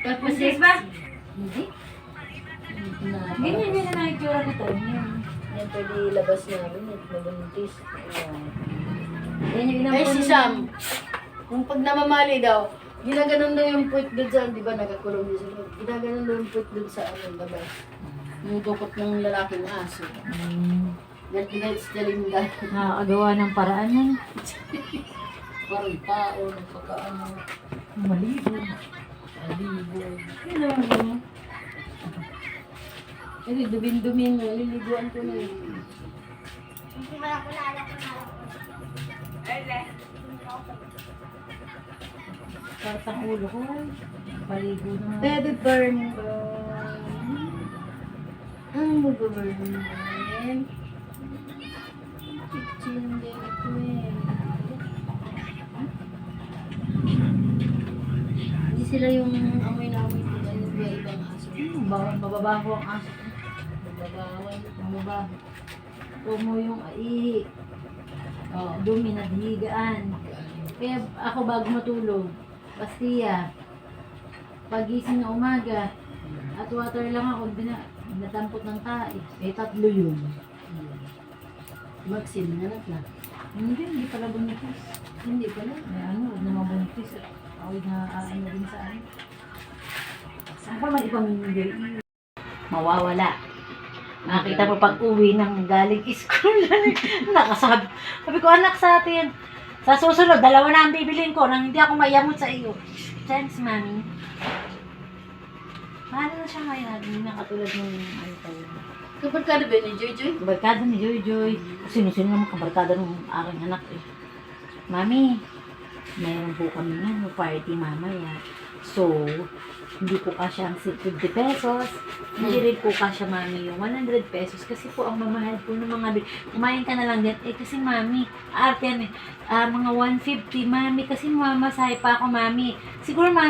Tapos ba? Hindi. Ganyan na itsura ko tayo. Yan pwede ilabas namin at mabuntis. Ayan. Yan yung Ay, inampun si Sam, kung pag namamali daw, ginaganon daw yung puwit doon sa, di ba nagkakulong niya sa loob, ginaganon daw yung puwit doon sa ano, labas. Yung tukot ng lalaking aso. Ganit sa Linda. Nakakagawa ng paraan yan. Parang tao, nagpakaano. Maligo. Alibo. Ano mo? Kasi dumin-dumin na, liliguan ko na yun. Partang ulo ko. Maligo na. Baby burn burn. Ang mag-burn burn. Chiching din ako eh. Hindi sila yung amoy na amoy kung ano ba ibang aso. Mababaho ang aso. Babawal. Mababaho. Tumo yung ihi. Dumi na dihigaan. Kaya ako bago matulog, pastiya. Pagising na umaga, at water lang ako, natampot ng tae. Eh, 3 yun. Maxine, nanak na. Hindi pala buntis. Hindi pala. May ano, huwag na mabuntis. Ako na ano din sa ano. Saan pa man ipamimigay? Mawawala. Makita mo pag uwi ng galing school. Nakasabi. Sabi ko, anak sa atin. Sa susunod, 2 na ang bibilin ko nang hindi ako mayamot sa iyo. Thanks, mami. Paano na siya ngayon? Hindi na katulad ng ano tayo. Kabarkada ba ni Joy Joy? Kabarkada ni Joy Joy. Sino-sino naman kabarkada ng aking anak eh. Mami, mayroon po kami nga no party mamaya. So, hindi po kasya ang 50 pesos. Hindi rin po kasya, mami, yung 100 pesos. Kasi po, ang mamahal po ng mga kumain ka na lang din. Eh, kasi, mami, arte yan eh. Mga 150, mami. Kasi mamasahe pa ako, mami. Siguro, mami,